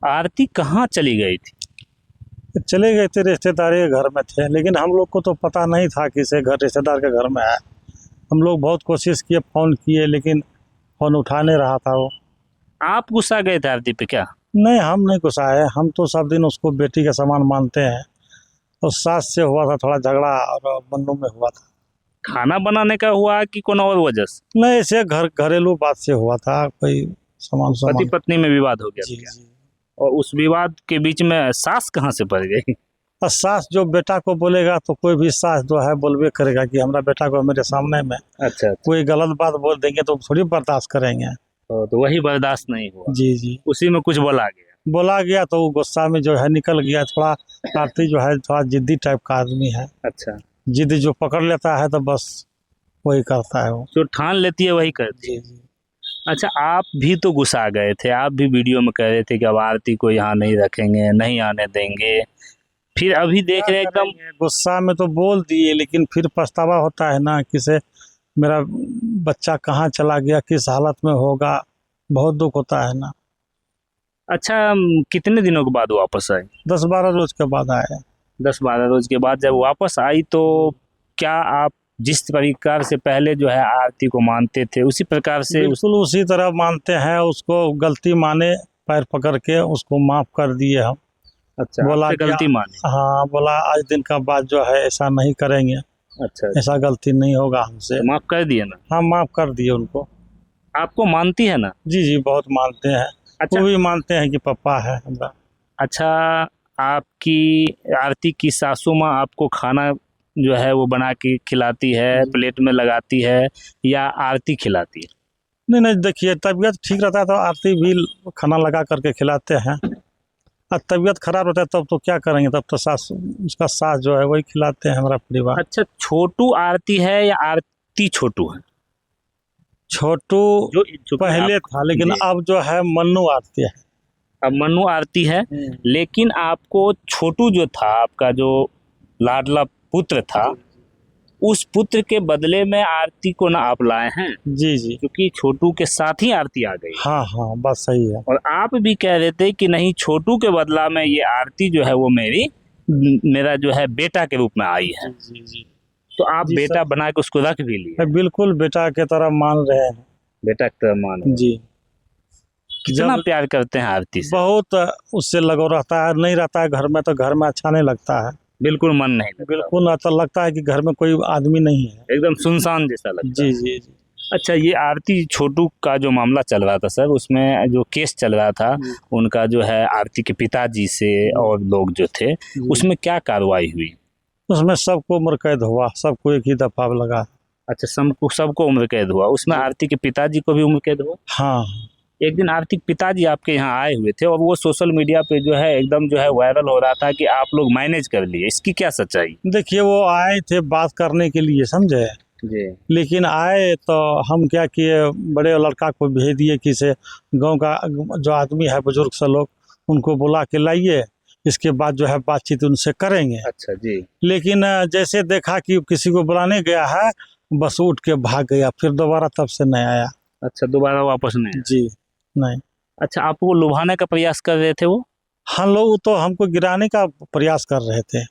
आरती कहाँ चली गई थी? चले गए थे, रिश्तेदारी के घर में थे, लेकिन हम लोग को तो पता नहीं था कि इसे घर रिश्तेदार के घर में है। हम लोग बहुत कोशिश किए, फ़ोन किए, लेकिन फ़ोन उठा नहीं रहा था वो। आप गुस्सा गए थे आरती पे क्या? नहीं, हम नहीं गुस्साए, हम तो सब दिन उसको बेटी का समान मानते हैं। और सास से हुआ था थोड़ा झगड़ा, और मन्नू में हुआ था। खाना बनाने का हुआ कि कोनो और वजह से? नहीं, ऐसे घरेलू बात से हुआ था, कोई सामान पति पत्नी में विवाद हो गया जी क्या? जी। और उस विवाद के बीच में सास कहाँ से पड़ गई? और सास जो बेटा को बोलेगा तो कोई भी सास जो है बोलबे करेगा कि हमारा बेटा को मेरे सामने में अच्छा। कोई गलत बात बोल देंगे तो थोड़ी बर्दाश्त करेंगे। तो वही बर्दाश्त नहीं हुआ। जी जी। उसी में कुछ बोला गया तो वो गुस्सा में जो है निकल गया। थोड़ा आरती जो है थोड़ा जिद्दी टाइप का आदमी है। अच्छा। जिद जो पकड़ लेता है तो बस वही करता है वो। जो ठान लेती है वही करती है। जी जी। अच्छा, आप भी तो गुस्सा गए थे, आप भी वीडियो में कह रहे थे कि अब आरती को यहाँ नहीं रखेंगे, नहीं आने देंगे। फिर अभी देख रहे एकदम गुस्सा में तो बोल दिए, लेकिन फिर पछतावा होता है ना, किसे मेरा बच्चा कहाँ चला गया, किस हालत में होगा, बहुत दुख होता है ना। अच्छा, कितने दिनों के बाद वापस आई? 10-12 रोज के बाद आए। 10-12 रोज के बाद जब वापस आई तो क्या आप जिस प्रकार से पहले जो है आरती को मानते थे उसी प्रकार से बिल्कुल उसी तरह मानते हैं उसको। गलती माने, पैर पकड़ के उसको माफ कर दिए हम। अच्छा, बोला आपसे गलती मानी? हाँ, बोला आज दिन का बाद जो है ऐसा नहीं करेंगे। अच्छा। ऐसा गलती नहीं होगा हमसे। तो माफ कर दिए ना? हाँ, माफ कर दिए उनको। आपको मानती है ना? जी जी, बहुत मानते हैं। अच्छा। वो भी मानते हैं कि पापा है हमारा। अच्छा, आपकी आरती की सासू माँ आपको खाना जो है वो बना के खिलाती है, प्लेट में लगाती है, या आरती खिलाती है? नहीं नहीं, देखिए तबीयत ठीक रहता है तो आरती भी खाना लगा करके खिलाते हैं। और तबीयत खराब रहता है तब तो क्या करेंगे, तब तो सास, उसका सास जो है वही खिलाते हैं हमारा परिवार। अच्छा, छोटू आरती है या आरती छोटू है? छोटू जो पहले था, लेकिन अब जो है मन्नू आरती है। अब मन्नू आरती है। लेकिन आपको छोटू जो था, आपका जो लाडला पुत्र था, उस पुत्र के बदले में आरती को ना आप लाए हैं? जी जी। क्योंकि छोटू के साथ ही आरती आ गई। हाँ हाँ, बात सही है। और आप भी कह रहे थे कि नहीं, छोटू के बदला में ये आरती जो है वो मेरा जो है बेटा के रूप में आई है। जी जी। तो आप बेटा बना के उसको रख भी लिए? बिल्कुल बेटा के तरह मान रहे हैं। बेटा की तरह मान रहे हैं। जी। कितना प्यार करते हैं आरती से? बहुत उससे लगाव रहता है। नहीं रहता है घर में तो घर में अच्छा नहीं लगता है। बिल्कुल मन नहीं लगता। बिल्कुल ऐसा लगता है कि घर में कोई आदमी नहीं है, एकदम सुनसान जैसा लगता है। जी जी जी। अच्छा, ये आरती छोटू का जो मामला चल रहा था सर, उसमें जो केस चल रहा था उनका जो है आरती के पिताजी से और लोग जो थे, उसमें क्या कार्रवाई हुई? उसमें सबको उम्र कैद हुआ, सबको एक ही दफा लगा। अच्छा, सबको उम्र कैद हुआ? उसमें आरती के पिताजी को भी उम्र कैद हुआ? हाँ। एक दिन आरती के पिताजी आपके यहाँ आए हुए थे और वो सोशल मीडिया पे जो है एकदम जो है वायरल हो रहा था कि आप लोग मैनेज कर लिए, इसकी क्या सच्चाई? देखिए वो आए थे बात करने के लिए, समझे जी। लेकिन आए तो हम क्या किए, बड़े लड़का को भेज दिए कि से गांव का जो आदमी है, बुजुर्ग से लोग, उनको बुला के लाइए, इसके बाद जो है बातचीत उनसे करेंगे। अच्छा जी। लेकिन जैसे देखा कि किसी को बुलाने गया है, बस उठ के भाग गया, फिर दोबारा तब से नहीं आया। अच्छा, दोबारा वापस नहीं आया? जी नहीं। अच्छा, आपको लुभाने का प्रयास कर रहे थे वो? हम लोग तो हमको गिराने का प्रयास कर रहे थे,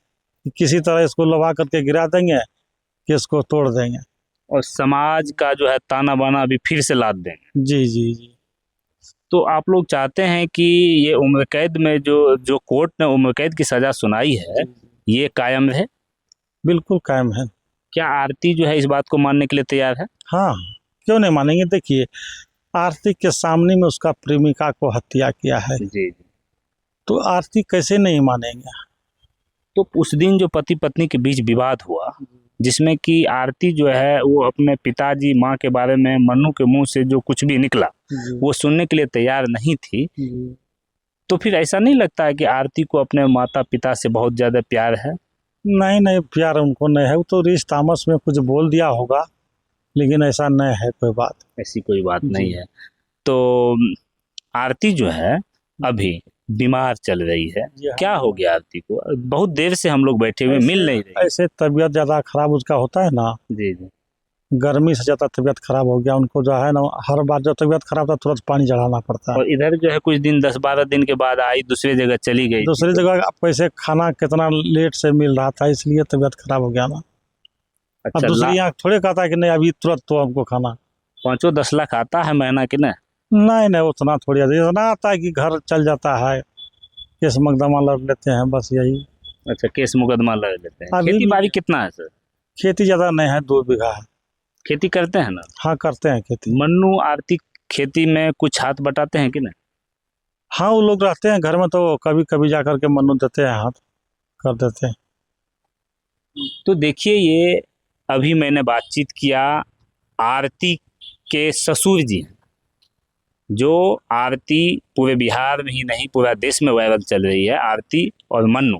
किसी तरह इसको लुभा करके गिरा देंगे, कि इसको तोड़ देंगे और समाज का जो है ताना बाना अभी फिर से लाद देंगे। जी जी जी। तो आप लोग चाहते हैं कि ये उम्र कैद में जो कोर्ट ने उम्र कैद की सजा सुनाई है, ये कायम रहे? बिल्कुल कायम है। क्या आरती जो है इस बात को मानने के लिए तैयार है? हाँ, क्यों नहीं मानेंगे। देखिए आरती के सामने में उसका प्रेमिका को हत्या किया है, जी। तो आरती कैसे नहीं मानेंगे। तो उस दिन जो पति पत्नी के बीच विवाद हुआ, जिसमें कि आरती जो है वो अपने पिताजी माँ के बारे में मन्नू के मुंह से जो कुछ भी निकला वो सुनने के लिए तैयार नहीं थी, तो फिर ऐसा नहीं लगता है कि आरती को अपने माता पिता से बहुत ज्यादा प्यार है? नहीं नहीं, प्यार उनको नहीं है, वो तो रिश्त तामस में कुछ बोल दिया होगा, लेकिन ऐसा नहीं है कोई बात। ऐसी कोई बात नहीं है। तो आरती जो है अभी बीमार चल रही है, क्या हो गया आरती को? बहुत देर से हम लोग बैठे हुए मिल नहीं रहे। ऐसे तबीयत ज्यादा खराब उसका होता है ना। जी जी। गर्मी से ज़्यादा तबीयत खराब हो गया। उनको जो है ना, हर बार जब तबीयत खराब था तुरंत पानी चढ़ाना पड़ता है। और इधर जो है कुछ दिन 10-12 दिन के बाद आई, दूसरी जगह चली गई। दूसरी जगह पैसे खाना कितना लेट से मिल रहा था, इसलिए तबीयत खराब हो गया ना। अब अच्छा, दूसरी यहाँ थोड़े कहता है कि नहीं अभी तुरंत तो हमको खाना। 5-10 लाख आता है महीना कि नहीं? नहीं नहीं, उतना थोड़ी आता है। इतना आता है कि घर चल जाता है, केस मुकदमा लड़ लेते हैं, बस यही। अच्छा, केस मुकदमा लड़ लेते हैं। अभी खेती भी- बाड़ी कितना है सर? खेती ज़्यादा नहीं है, 2 बीघा है। खेती करते हैं ना? हाँ करते हैं खेती। मन्नू आर्थिक खेती में कुछ हाथ बटाते हैं कि नहीं? हाँ वो लोग रहते हैं घर में तो कभी कभी जा कर के मन्नू देते हैं, हाथ कर देते हैं। तो देखिए, ये अभी मैंने बातचीत किया आरती के ससुर जी हैं, जो आरती पूरे बिहार में ही नहीं पूरा देश में वायरल चल रही है। आरती और मन्नू,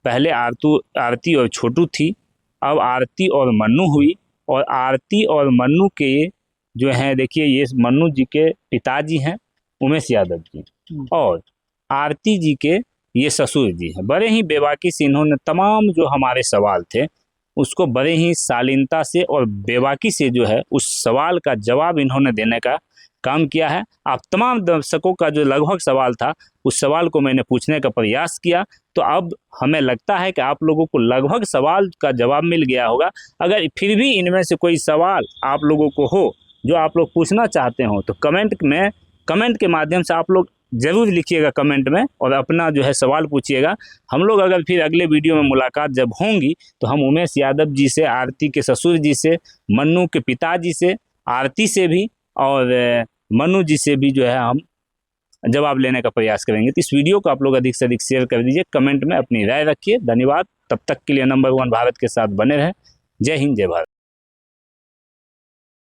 पहले आरती और छोटू थी, अब आरती और मन्नू हुई। और आरती और मन्नू के जो हैं, देखिए ये मन्नू जी के पिताजी हैं उमेश यादव जी, और आरती जी के ये ससुर जी हैं। बड़े ही बेबाकी से इन्होंने तमाम जो हमारे सवाल थे उसको बड़े ही शालीनता से और बेबाकी से जो है उस सवाल का जवाब इन्होंने देने का काम किया है। आप तमाम दर्शकों का जो लगभग सवाल था उस सवाल को मैंने पूछने का प्रयास किया, तो अब हमें लगता है कि आप लोगों को लगभग सवाल का जवाब मिल गया होगा। अगर फिर भी इनमें से कोई सवाल आप लोगों को हो जो आप लोग पूछना चाहते हो तो कमेंट के माध्यम से आप लोग ज़रूर लिखिएगा कमेंट में, और अपना जो है सवाल पूछिएगा। हम लोग अगर फिर अगले वीडियो में मुलाकात जब होंगी तो हम उमेश यादव जी से, आरती के ससुर जी से, मन्नू के पिताजी से, आरती से भी और मन्नू जी से भी जो है हम जवाब लेने का प्रयास करेंगे। तो इस वीडियो को आप लोग अधिक से अधिक शेयर कर दीजिए, कमेंट में अपनी राय रखिए। धन्यवाद। तब तक के लिए नंबर 1 भारत के साथ बने रहें। जय हिंद, जय भारत।